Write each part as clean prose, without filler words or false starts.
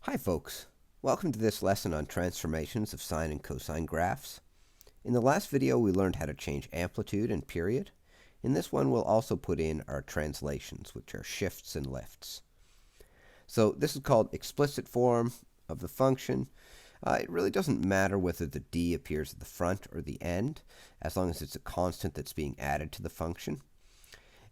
Hi folks, welcome to this lesson on transformations of sine and cosine graphs. In the last video we learned how to change amplitude and period. In this one we'll also put in our translations, which are shifts and lifts. So this is called explicit form of the function. It really doesn't matter whether the d appears at the front or the end, as long as it's a constant that's being added to the function.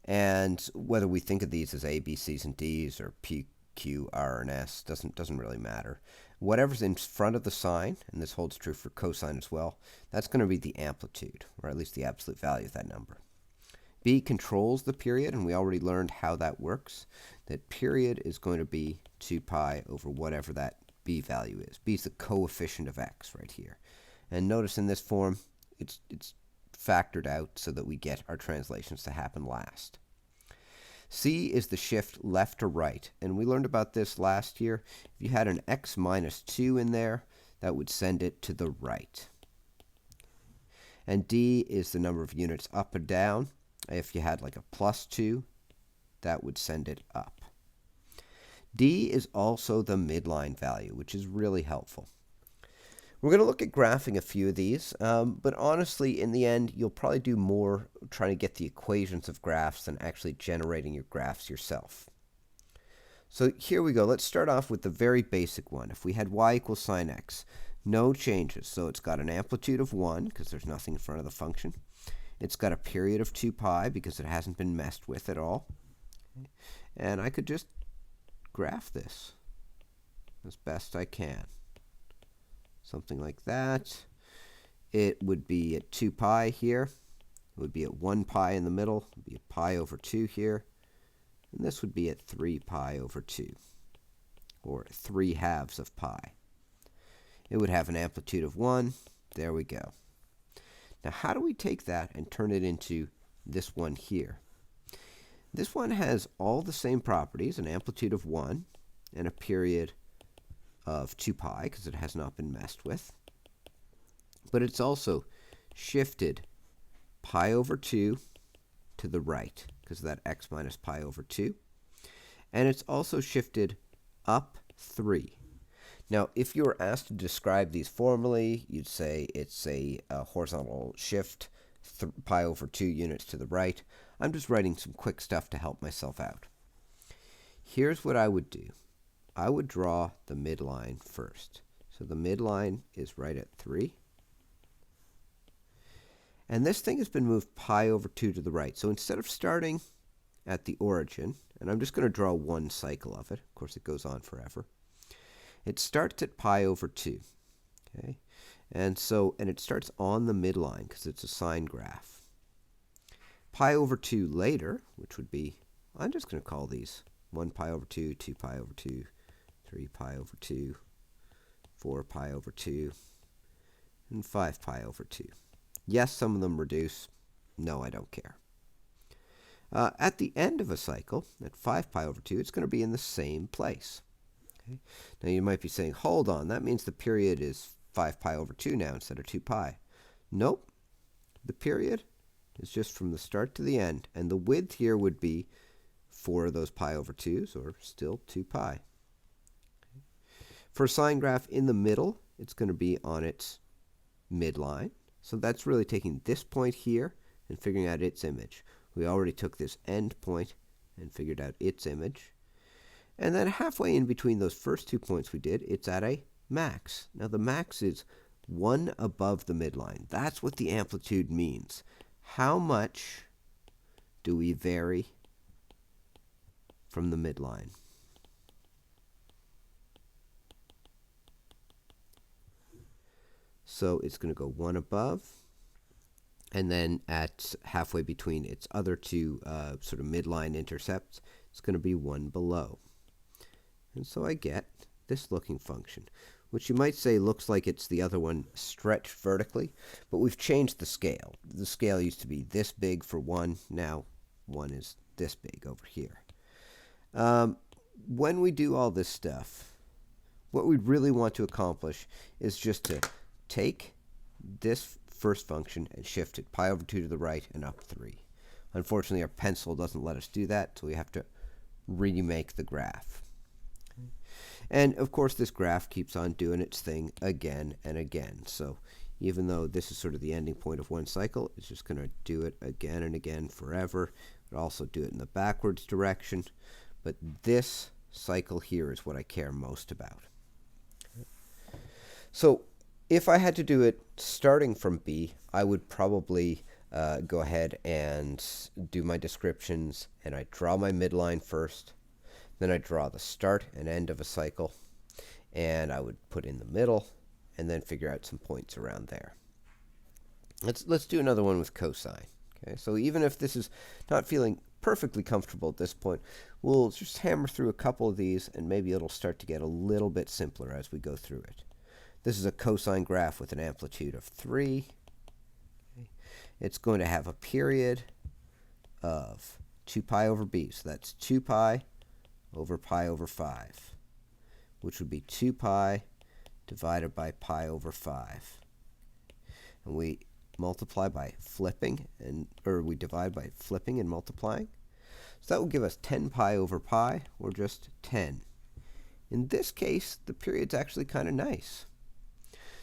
And whether we think of these as a, b, c's, and d's, or p, q, r, and s, doesn't really matter. Whatever's in front of the sine, and this holds true for cosine as well, that's going to be the amplitude, or at least the absolute value of that number. B controls the period, and we already learned how that works. That period is going to be 2 pi over whatever that b value is. B is the coefficient of x right here. And notice in this form, it's factored out so that we get our translations to happen last. C is the shift left or right, and we learned about this last year. If you had an x minus 2 in there, that would send it to the right. And D is the number of units up or down. If you had like a plus 2, that would send it up. D is also the midline value, which is really helpful. We're going to look at graphing a few of these, but honestly, in the end, you'll probably do more trying to get the equations of graphs than actually generating your graphs yourself. So here we go. Let's start off with the very basic one. If we had y equals sine x, no changes. So it's got an amplitude of 1 because there's nothing in front of the function. It's got a period of 2 pi because it hasn't been messed with at all. And I could just graph this as best I can. Something like that. It would be at 2 pi here. It would be at 1 pi in the middle. It would be a pi over 2 here. And this would be at 3 pi over 2, or 3 halves of pi. It would have an amplitude of 1. There we go. Now how do we take that and turn it into this one here? This one has all the same properties, an amplitude of 1 and a period of 2 pi because it has not been messed with. But it's also shifted pi over 2 to the right because of that x minus pi over 2. And it's also shifted up 3. Now, if you were asked to describe these formally, you'd say it's a horizontal shift, pi over 2 units to the right. I'm just writing some quick stuff to help myself out. Here's what I would do. I would draw the midline first. So the midline is right at 3. And this thing has been moved pi over 2 to the right. So instead of starting at the origin, and I'm just going to draw one cycle of it. Of course, it goes on forever. It starts at pi over 2. Okay? And it starts on the midline because it's a sine graph. Pi over 2 later, which would be, I'm just going to call these 1 pi over 2, 2 pi over 2, 3 pi over 2, 4 pi over 2, and 5 pi over 2. Yes, some of them reduce. No, I don't care. At the end of a cycle, at 5 pi over 2, it's going to be in the same place. Okay? Now you might be saying, hold on, that means the period is 5 pi over 2 now instead of 2 pi. Nope. The period is just from the start to the end, and the width here would be 4 of those pi over 2s, or still 2 pi. For a sine graph in the middle, it's going to be on its midline. So that's really taking this point here and figuring out its image. We already took this end point and figured out its image. And then halfway in between those first 2 points we did, it's at a max. Now the max is 1 above the midline. That's what the amplitude means. How much do we vary from the midline? So it's going to go 1 above, and then at halfway between its other two sort of midline intercepts, it's going to be 1 below. And so I get this looking function, which you might say looks like it's the other one stretched vertically, but we've changed the scale. The scale used to be this big for 1, now 1 is this big over here. When we do all this stuff, what we really want to accomplish is just to take this first function and shift it pi over 2 to the right and up 3. Unfortunately, our pencil doesn't let us do that, so we have to remake the graph. And of course this graph keeps on doing its thing again and again. So even though this is sort of the ending point of one cycle, it's just going to do it again and again forever. It'll also do it in the backwards direction. But this cycle here is what I care most about. So if I had to do it starting from B, I would probably go ahead and do my descriptions, and I draw my midline first. Then I draw the start and end of a cycle, and I would put in the middle, and then figure out some points around there. Let's do another one with cosine. Okay, so even if this is not feeling perfectly comfortable at this point, we'll just hammer through a couple of these, and maybe it'll start to get a little bit simpler as we go through it. This is a cosine graph with an amplitude of 3. It's going to have a period of 2 pi over b. So that's 2 pi over pi over 5, which would be 2 pi divided by pi over 5. And we multiply by flipping, or we divide by flipping and multiplying. So that will give us 10 pi over pi, or just 10. In this case, the period's actually kind of nice.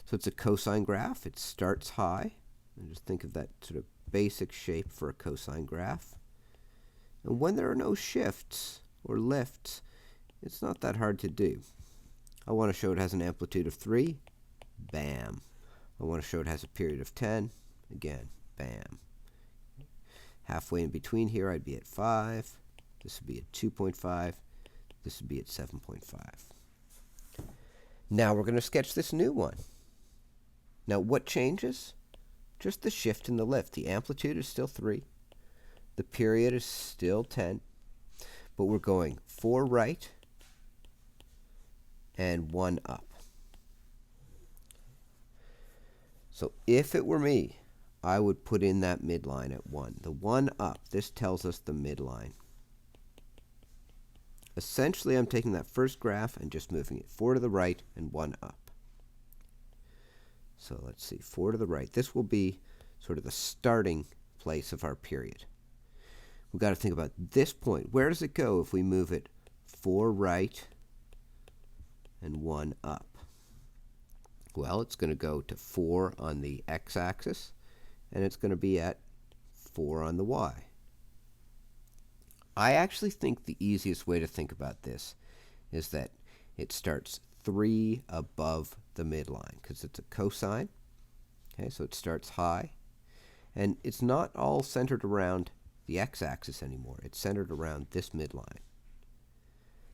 So it's a cosine graph. It starts high. And just think of that sort of basic shape for a cosine graph. And when there are no shifts or lifts, it's not that hard to do. I want to show it has an amplitude of 3. Bam. I want to show it has a period of 10. Again, bam. Halfway in between here, I'd be at 5. This would be at 2.5. This would be at 7.5. Now we're going to sketch this new one. Now what changes? Just the shift in the lift. The amplitude is still 3. The period is still 10. But we're going 4 right and 1 up. So if it were me, I would put in that midline at 1. The 1 up, this tells us the midline. Essentially, I'm taking that first graph and just moving it 4 to the right and 1 up. So let's see, 4 to the right. This will be sort of the starting place of our period. We've got to think about this point. Where does it go if we move it 4 right and 1 up? Well, it's going to go to 4 on the x-axis, and it's going to be at 4 on the y. I actually think the easiest way to think about this is that it starts 3 above the midline, because it's a cosine. Okay, so it starts high, and it's not all centered around the x-axis anymore. It's centered around this midline.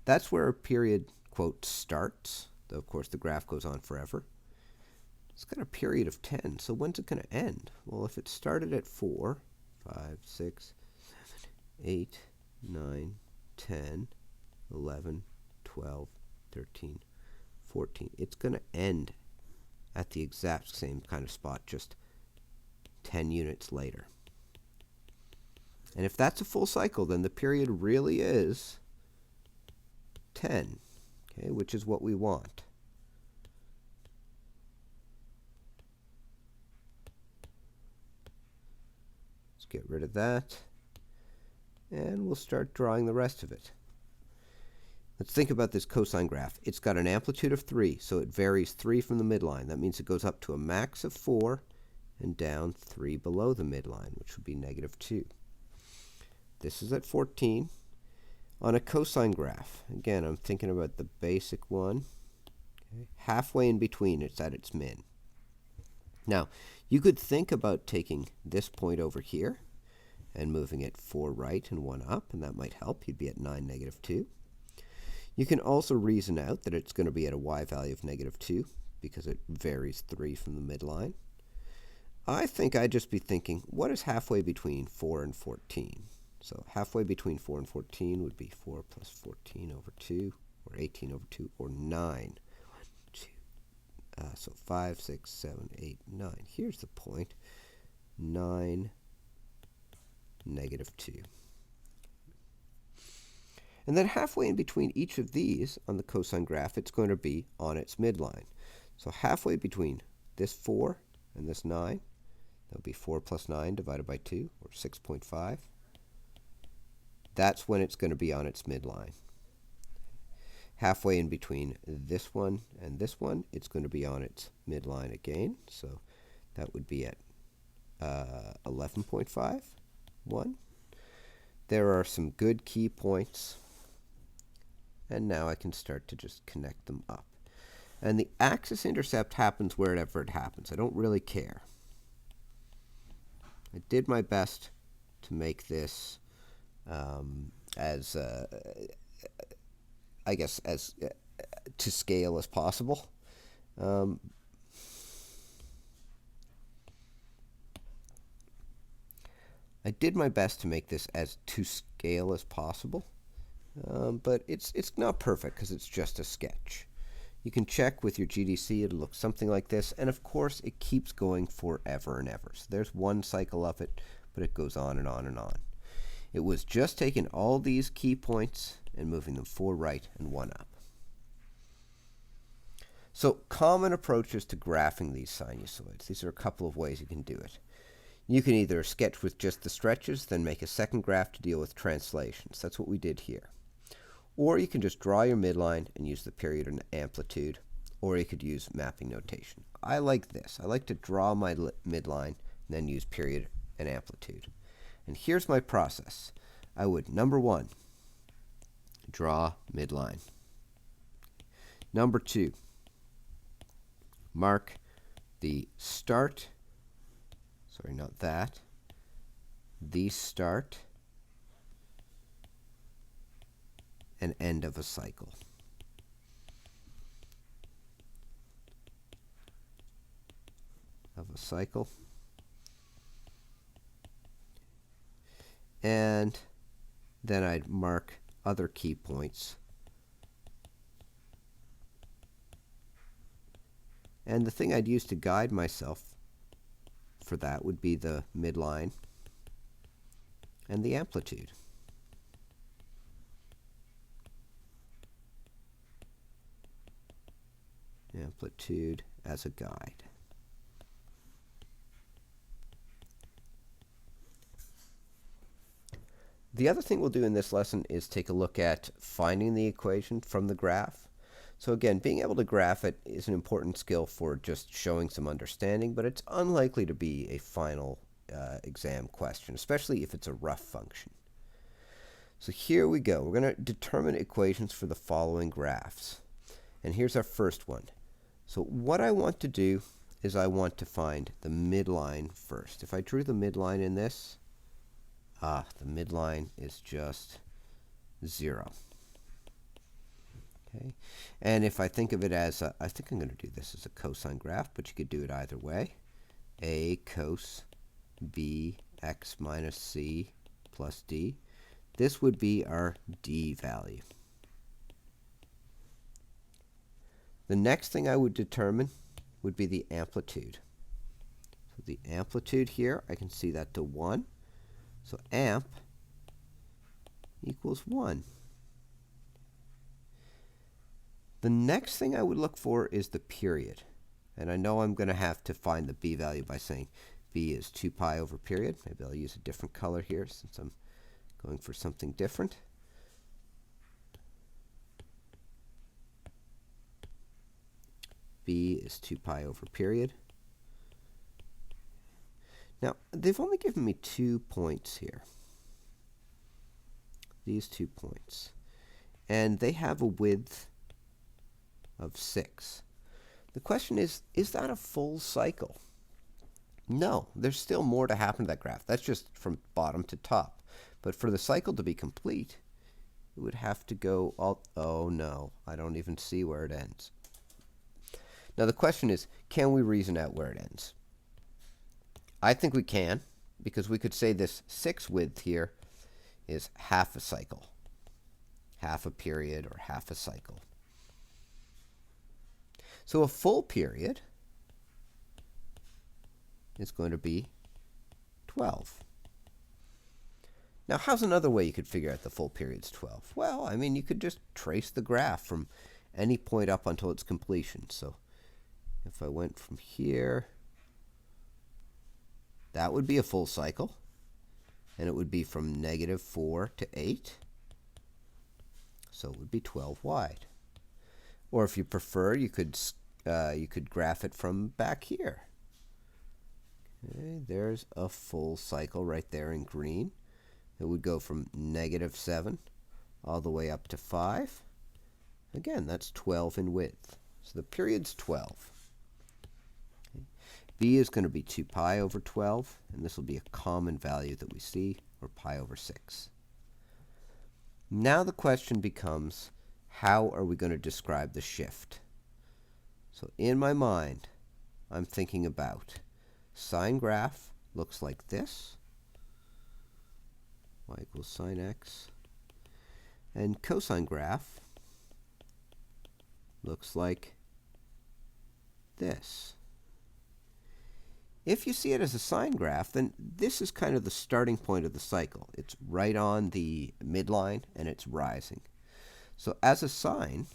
That's where a period, quote, starts, though of course the graph goes on forever. It's got a period of 10, so when's it going to end? Well, if it started at 4, 5, 6, 7, 8, 9, 10, 11, 12, 13, 14. It's going to end at the exact same kind of spot, just 10 units later. And if that's a full cycle, then the period really is 10, okay, which is what we want. Let's get rid of that, and we'll start drawing the rest of it. Let's think about this cosine graph. It's got an amplitude of 3, so it varies 3 from the midline. That means it goes up to a max of 4 and down 3 below the midline, which would be negative 2. This is at 14. On a cosine graph, again, I'm thinking about the basic one. Okay. Halfway in between, it's at its min. Now, you could think about taking this point over here and moving it 4 right and 1 up, and that might help. You'd be at 9, negative 2. You can also reason out that it's going to be at a y value of negative 2 because it varies 3 from the midline. I think I'd just be thinking, what is halfway between 4 and 14? So halfway between 4 and 14 would be 4 plus 14 over 2, or 18 over 2, or 9. 1, 2. So 5, 6, 7, 8, 9. Here's the point. 9, negative 2. And then halfway in between each of these on the cosine graph, it's going to be on its midline. So halfway between this 4 and this 9, that would be 4 plus 9 divided by 2, or 6.5. That's when it's going to be on its midline. halfway in between this one and this one, it's going to be on its midline again. So that would be at 11.51. There are some good key points. And now I can start to just connect them up. And the axis intercept happens wherever it happens. I don't really care. I did my best to make this as to scale as possible. I did my best to make this as to scale as possible, but it's not perfect because it's just a sketch. You can check with your GDC, it'll look something like this, and of course it keeps going forever and ever. So there's one cycle of it, but it goes on and on and on. It was just taking all these key points and moving them 4 right and 1 up. So common approaches to graphing these sinusoids. These are a couple of ways you can do it. You can either sketch with just the stretches, then make a second graph to deal with translations. That's what we did here. Or you can just draw your midline and use the period and amplitude, or you could use mapping notation. I like this. I like to draw my midline and then use period and amplitude. And here's my process. I would, number 1, draw midline. Number 2, mark the start, sorry, not that, the start and end of a cycle. And then I'd mark other key points. And the thing I'd use to guide myself for that would be the midline and the amplitude. Amplitude as a guide. The other thing we'll do in this lesson is take a look at finding the equation from the graph. So again, being able to graph it is an important skill for just showing some understanding, but it's unlikely to be a final exam question, especially if it's a rough function. So here we go. We're going to determine equations for the following graphs. And here's our first one. So what I want to do is I want to find the midline first. If I drew the midline in this, the midline is just 0. Okay, and if I think of it as, I think I'm going to do this as a cosine graph, but you could do it either way. A cos b x minus c plus d. This would be our d value. The next thing I would determine would be the amplitude. So the amplitude here, I can see that to 1. So amp equals 1. The next thing I would look for is the period. And I know I'm going to have to find the b value by saying b is 2 pi over period. Maybe I'll use a different color here since I'm going for something different. B is 2 pi over period. Now, they've only given me 2 points here. These 2 points. And they have a width of 6. The question is that a full cycle? No, there's still more to happen to that graph. That's just from bottom to top. But for the cycle to be complete, it would have to go all, oh no, I don't even see where it ends. Now the question is, can we reason out where it ends? I think we can, because we could say this 6 width here is half a cycle, half a period, or half a cycle. So a full period is going to be 12. Now, how's another way you could figure out the full period's 12? Well, I mean, you could just trace the graph from any point up until its completion. So if I went from here, that would be a full cycle. And it would be from -4 to 8. So it would be 12 wide. Or if you prefer, you could graph it from back here. Okay, there's a full cycle right there in green. It would go from -7 all the way up to 5. Again, that's 12 in width. So the period's 12. Okay. B is going to be 2 pi over 12, and this will be a common value that we see, or pi over 6. Now the question becomes, how are we going to describe the shift? So in my mind, I'm thinking about sine graph looks like this, y equals sine x, and cosine graph looks like this. If you see it as a sine graph, then this is kind of the starting point of the cycle. It's right on the midline, and it's rising. So as a sine,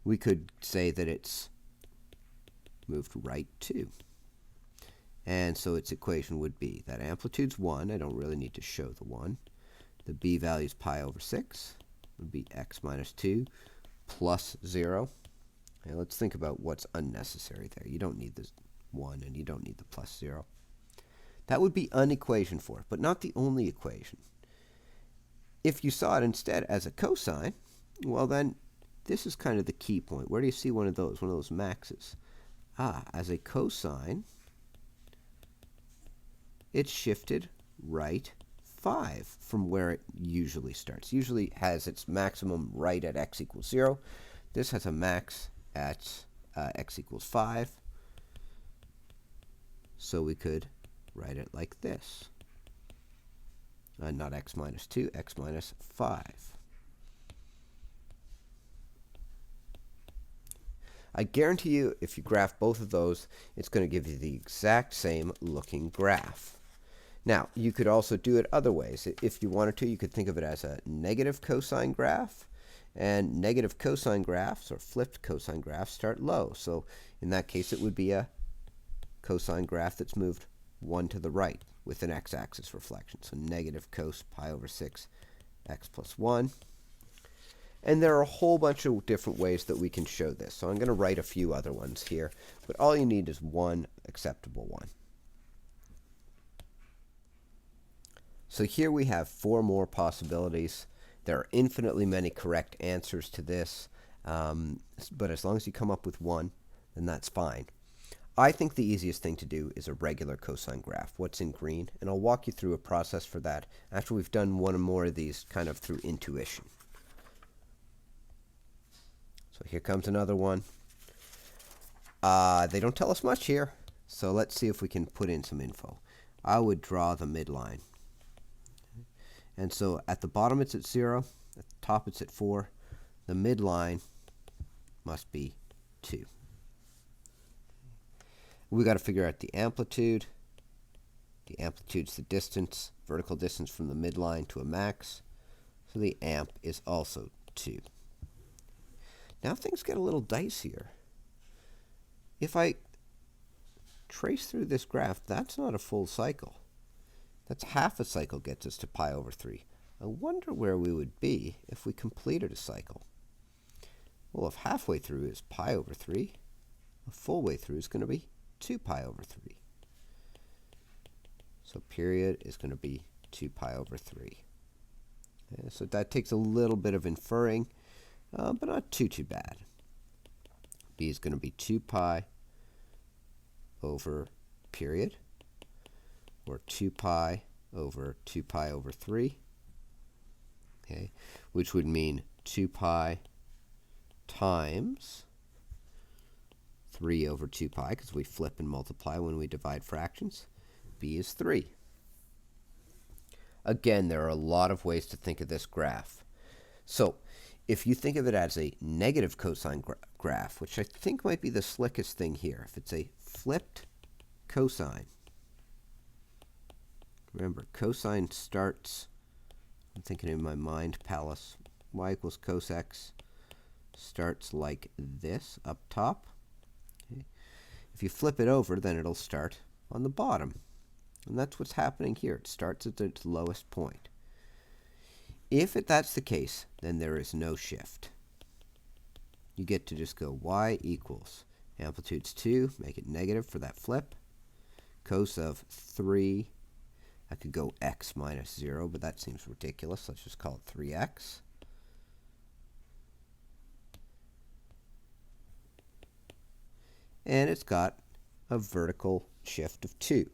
we could say that it's moved right too. And so its equation would be that amplitude's 1. I don't really need to show the 1. The b value is pi over 6. It would be x minus 2 plus 0. Okay, let's think about what's unnecessary there. You don't need the 1 and you don't need the plus 0. That would be an equation for it, but not the only equation. If you saw it instead as a cosine, well then this is kind of the key point. Where do you see one of those maxes? As a cosine, it's shifted right 5 from where it usually starts. Usually has its maximum right at x equals 0. This has a max at x equals 5. So we could write it like this. Not x minus 2, x minus 5. I guarantee you, if you graph both of those, it's going to give you the exact same looking graph. Now, you could also do it other ways. If you wanted to, you could think of it as a negative cosine graph. And negative cosine graphs, or flipped cosine graphs, start low. So in that case, it would be a cosine graph that's moved 1 to the right with an x-axis reflection. So negative cos pi over 6 x plus 1. And there are a whole bunch of different ways that we can show this. So I'm going to write a few other ones here. But all you need is one acceptable one. So here we have 4 more possibilities. There are infinitely many correct answers to this. But as long as you come up with one, then that's fine. I think the easiest thing to do is a regular cosine graph, what's in green. And I'll walk you through a process for that after we've done one or more of these kind of through intuition. So here comes another one. They don't tell us much here, so let's see if we can put in some info. I would draw the midline. And so at the bottom it's at 0, at the top it's at 4. The midline must be 2. We got to figure out the amplitude. The amplitude's the distance, vertical distance from the midline to a max. So the amp is also 2. Now things get a little dicier. If I trace through this graph, that's not a full cycle. That's half a cycle gets us to pi over 3. I wonder where we would be if we completed a cycle. Well, if halfway through is pi over 3, a full way through is going to be 2 pi over 3. So period is going to be 2 pi over 3. Okay, so that takes a little bit of inferring, but not too bad. B is going to be 2 pi over period, or 2 pi over 2 pi over 3, okay, which would mean 2 pi times 3 over 2 pi, because we flip and multiply when we divide fractions. B is 3. Again, there are a lot of ways to think of this graph. So if you think of it as a negative cosine graph, which I think might be the slickest thing here, if it's a flipped cosine, remember, cosine starts, I'm thinking in my mind palace, y equals cos x starts like this up top. Okay. If you flip it over, then it'll start on the bottom. And that's what's happening here. It starts at its lowest point. If that's the case, then there is no shift. You get to just go y equals amplitude's 2, make it negative for that flip. Cos of 3, I could go x minus 0, but that seems ridiculous. Let's just call it 3x. And it's got a vertical shift of 2.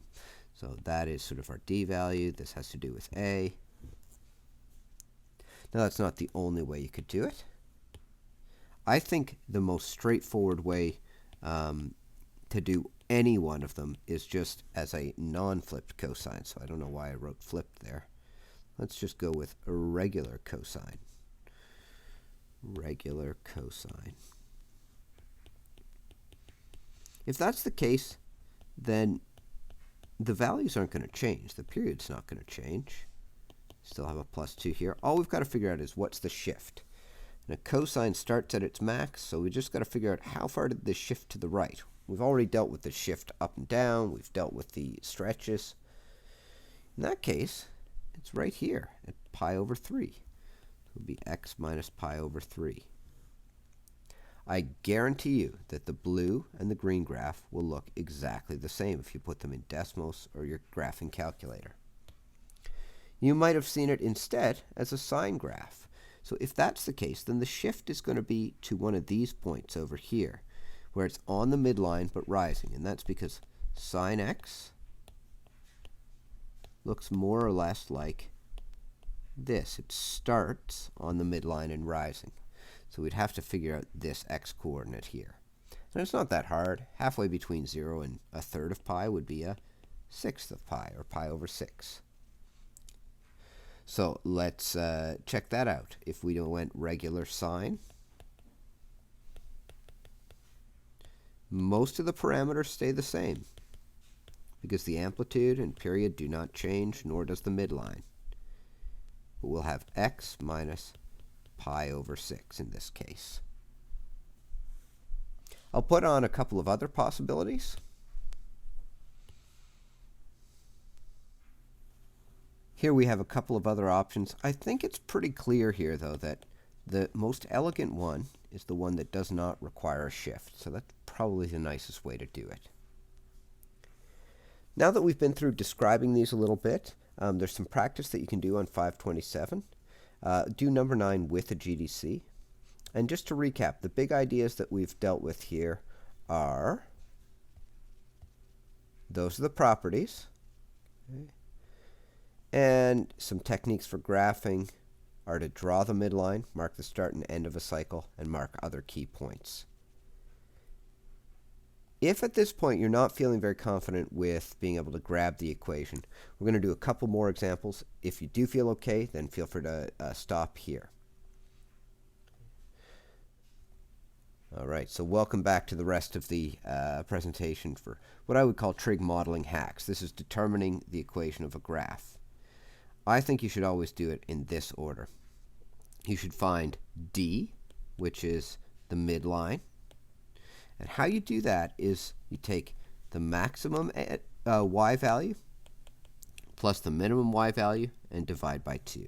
So that is sort of our d value. This has to do with a. Now that's not the only way you could do it. I think the most straightforward way to do any one of them is just as a non-flipped cosine. So I don't know why I wrote flipped there. Let's just go with a regular cosine. Regular cosine. If that's the case, then the values aren't going to change. The period's not going to change. Still have a plus 2 here. All we've got to figure out is what's the shift. And a cosine starts at its max, so we just got to figure out how far did this shift to the right. We've already dealt with the shift up and down. We've dealt with the stretches. In that case, it's right here at pi over 3. It would be x minus pi over 3. I guarantee you that the blue and the green graph will look exactly the same if you put them in decimals or your graphing calculator. You might have seen it instead as a sine graph. So if that's the case, then the shift is going to be to one of these points over here, where it's on the midline but rising. And that's because sine x looks more or less like this. It starts on the midline and rising. So we'd have to figure out this x coordinate here. And it's not that hard. Halfway between 0 and a third of pi would be a sixth of pi, or pi over 6. So let's check that out. If we went regular sine, most of the parameters stay the same because the amplitude and period do not change, nor does the midline. But we'll have x minus pi over 6 in this case. I'll put on a couple of other possibilities. Here we have a couple of other options. I think it's pretty clear here, though, that the most elegant one is the one that does not require a shift. So that's probably the nicest way to do it. Now that we've been through describing these a little bit, there's some practice that you can do on 527. Do number 9 with a GDC. And just to recap, the big ideas that we've dealt with here are, those are the properties. Okay. And some techniques for graphing are to draw the midline, mark the start and end of a cycle, and mark other key points. If at this point you're not feeling very confident with being able to grab the equation, we're going to do a couple more examples. If you do feel okay, then feel free to stop here. All right, so welcome back to the rest of the presentation for what I would call trig modeling hacks. This is determining the equation of a graph. I think you should always do it in this order. You should find D, which is the midline. And how you do that is you take the maximum y value plus the minimum y value and divide by 2.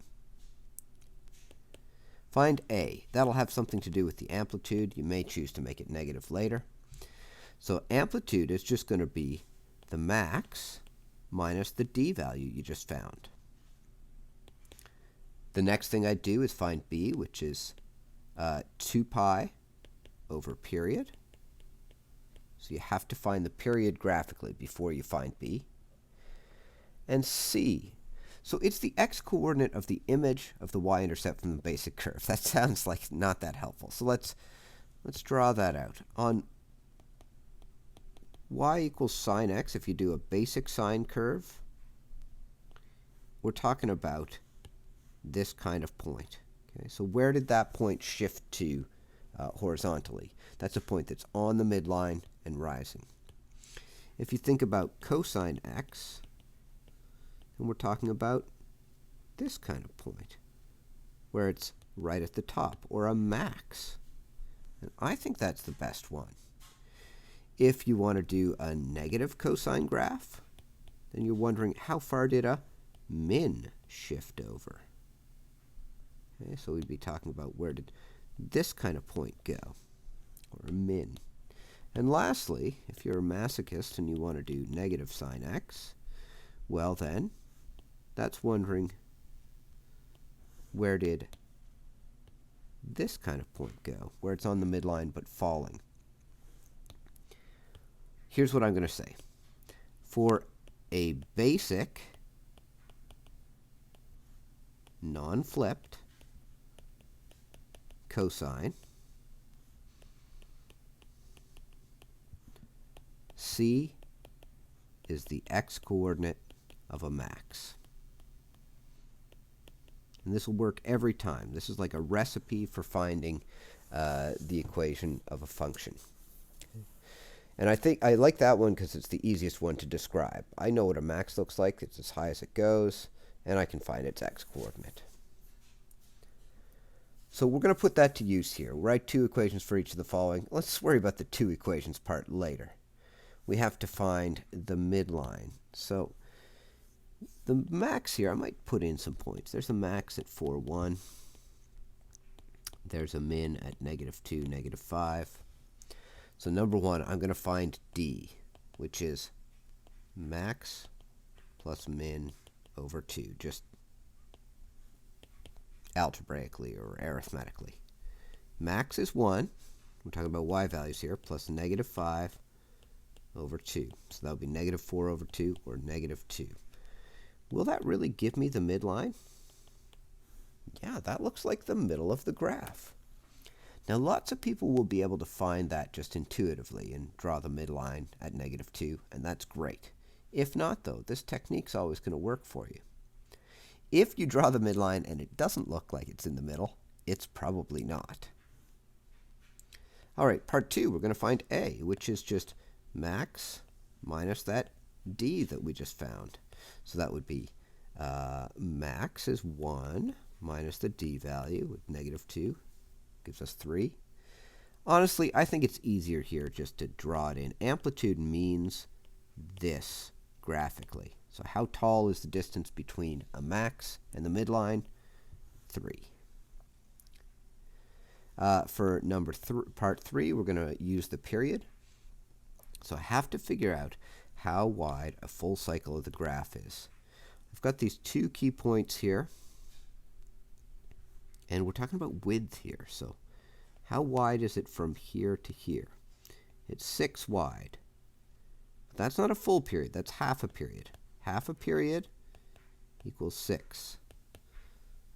Find A. That'll have something to do with the amplitude. You may choose to make it negative later. So amplitude is just going to be the max minus the D value you just found. The next thing I do is find B, which is 2 pi over period. So you have to find the period graphically before you find B. And C. So it's the x-coordinate of the image of the y-intercept from the basic curve. That sounds like not that helpful. So let's draw that out. On y equals sine x, if you do a basic sine curve, we're talking about this kind of point. Okay, so where did that point shift to horizontally? That's a point that's on the midline and rising. If you think about cosine x, then we're talking about this kind of point, where it's right at the top, or a max. And I think that's the best one. If you want to do a negative cosine graph, then you're wondering how far did a min shift over? Okay, so we'd be talking about where did this kind of point go, or a min. And lastly, if you're a masochist and you want to do negative sine x, well then, that's wondering where did this kind of point go, where it's on the midline but falling. Here's what I'm going to say. For a basic, non-flipped cosine, C is the x-coordinate of a max. And this will work every time. This is like a recipe for finding the equation of a function. And I think I like that one because it's the easiest one to describe. I know what a max looks like. It's as high as it goes, and I can find its x-coordinate. So we're going to put that to use here. Write two equations for each of the following. Let's worry about the two equations part later. We have to find the midline. So the max here, I might put in some points. There's a max at 4, 1. There's a min at -2, -5. So number one, I'm going to find D, which is max plus min over 2, just algebraically or arithmetically. Max is 1. We're talking about y values here, plus -5 over 2. So that would be -4 over 2 or -2. Will that really give me the midline? Yeah, that looks like the middle of the graph. Now, lots of people will be able to find that just intuitively and draw the midline at -2, and that's great. If not, though, this technique's always going to work for you. If you draw the midline and it doesn't look like it's in the middle, it's probably not. All right, part 2, we're going to find A, which is just max minus that D that we just found. So that would be max is 1 minus the D value with -2. Gives us 3. Honestly, I think it's easier here just to draw it in. Amplitude means this graphically. So how tall is the distance between a max and the midline? 3. For part 3, we're going to use the period. So I have to figure out how wide a full cycle of the graph is. I've got these two key points here. And we're talking about width here. So how wide is it from here to here? It's 6 wide. But that's not a full period. That's half a period. Half a period equals 6.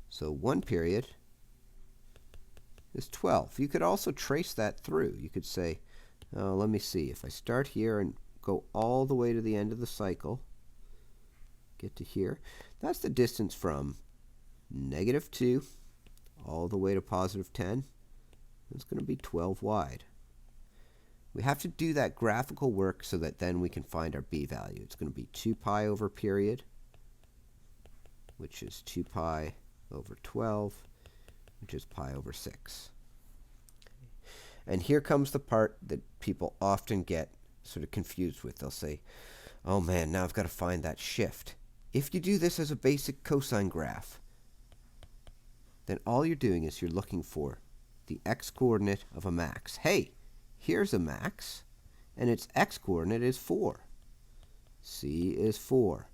So 1 period is 12. You could also trace that through. You could say, let me see. If I start here and go all the way to the end of the cycle, get to here, that's the distance from -2 all the way to +10, it's going to be 12 wide. We have to do that graphical work so that then we can find our B value. It's going to be 2 pi over period, which is 2 pi over 12, which is pi over 6. And here comes the part that people often get sort of confused with. They'll say, oh man, now I've got to find that shift. If you do this as a basic cosine graph, then all you're doing is you're looking for the x-coordinate of a max. Hey, here's a max, and its x-coordinate is 4. C is 4.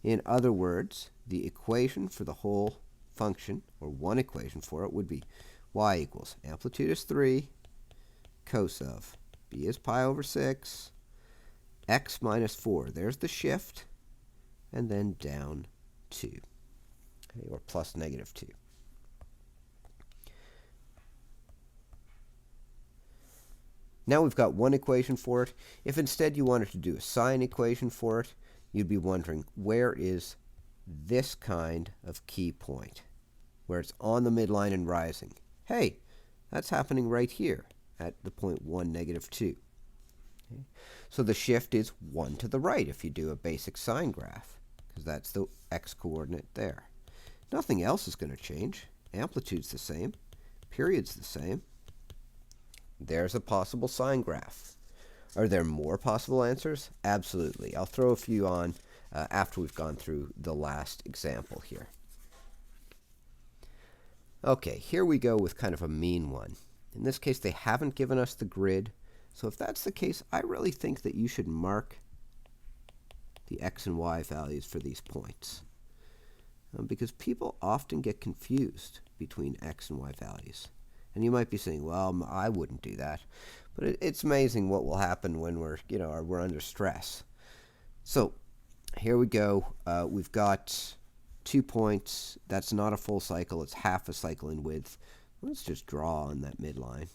In other words, the equation for the whole function, or one equation for it, would be y equals amplitude is 3, cos of b is pi over 6, x minus 4. There's the shift, and then down 2. Or plus -2. Now we've got one equation for it. If instead you wanted to do a sine equation for it, you'd be wondering, where is this kind of key point, where it's on the midline and rising? Hey, that's happening right here at the point 1, -2. Okay. So the shift is 1 to the right if you do a basic sine graph, because that's the x-coordinate there. Nothing else is going to change. Amplitude's the same. Period's the same. There's a possible sine graph. Are there more possible answers? Absolutely. I'll throw a few on after we've gone through the last example here. Okay, here we go with kind of a mean one. In this case, they haven't given us the grid. So if that's the case, I really think that you should mark the x and y values for these points. Because people often get confused between x and y values. And you might be saying, well, I wouldn't do that. But it's amazing what will happen when we're under stress. So here we go. We've got 2 points. That's not a full cycle. It's half a cycle in width. Let's just draw on that midline.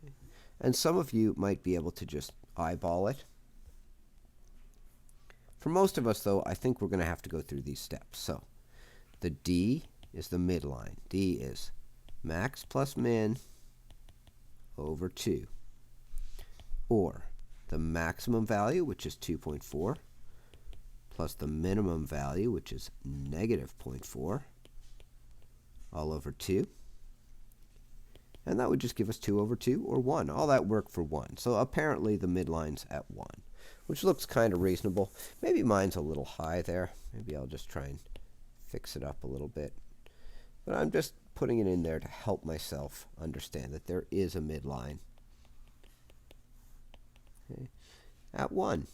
Okay. And some of you might be able to just eyeball it. For most of us, though, I think we're going to have to go through these steps. So the D is the midline. D is max plus min over 2. Or the maximum value, which is 2.4, plus the minimum value, which is negative 0.4, all over 2. And that would just give us 2 over 2, or 1. All that work for 1. So apparently the midline's at 1, which looks kind of reasonable. Maybe mine's a little high there. Maybe I'll just try and fix it up a little bit. But I'm just putting it in there to help myself understand that there is a midline. Okay. At 1.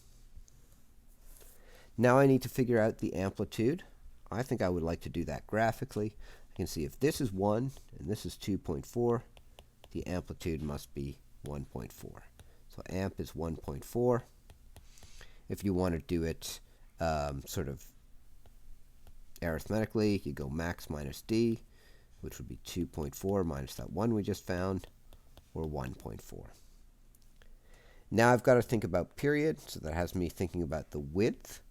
Now I need to figure out the amplitude. I think I would like to do that graphically. I can see if this is 1 and this is 2.4, the amplitude must be 1.4. So amp is 1.4. If you want to do it sort of arithmetically, you go max minus d, which would be 2.4 minus that 1 we just found, or 1.4. Now I've got to think about period, so that has me thinking about the width.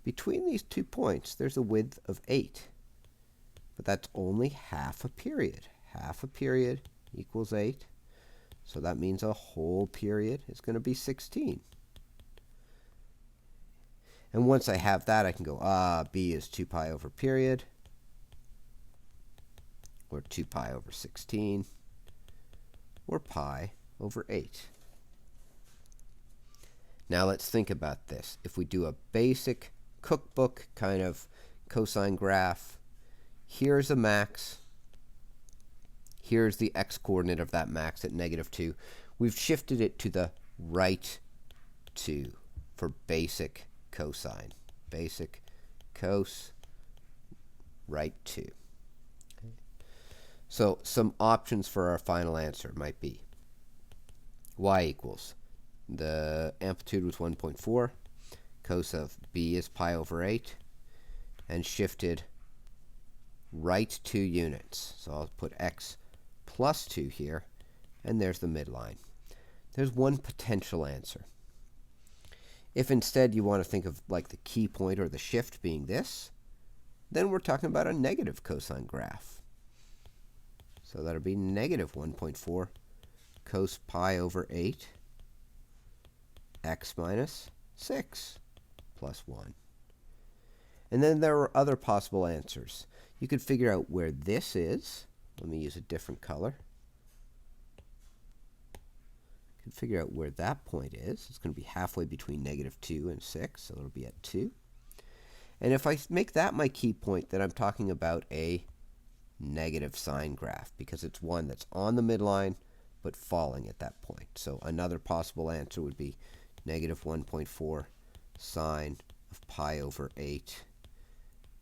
Between these 2 points, there's a width of 8. But that's only half a period. Half a period equals 8. So that means a whole period is going to be 16. And once I have that, I can go, b is 2 pi over period, or 2 pi over 16, or pi over 8. Now let's think about this. If we do a basic cookbook kind of cosine graph, here's a max. Here's the x-coordinate of that max at -2. We've shifted it to the right 2 for basic cosine. Basic cos, right 2. Okay. So some options for our final answer might be y equals, the amplitude was 1.4, cos of b is pi over 8, and shifted right 2 units. So I'll put x plus 2 here, and there's the midline. There's one potential answer. If instead you want to think of like the key point or the shift being this, then we're talking about a negative cosine graph. So that'll be negative 1.4 cos pi over 8 x minus 6 plus 1. And then there are other possible answers. You could figure out where this is. Let me use a different color. You can figure out where that point is. It's going to be halfway between -2 and 6, so it'll be at 2. And if I make that my key point, then I'm talking about a negative sine graph, because it's one that's on the midline but falling at that point. So another possible answer would be negative 1.4 sine of pi over 8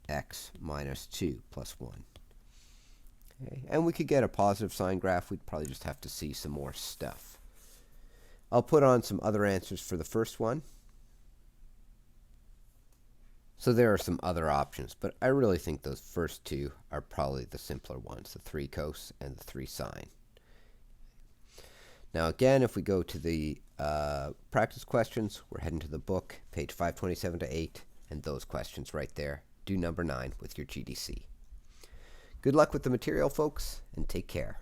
x minus 2 plus 1. Okay. And we could get a positive sine graph. We'd probably just have to see some more stuff. I'll put on some other answers for the first one. So there are some other options, but I really think those first two are probably the simpler ones, the 3 cos and the 3 sine. Now again, if we go to the practice questions, we're heading to the book, page 527 to 8, and those questions right there. Do number 9 with your GDC. Good luck with the material, folks, and take care.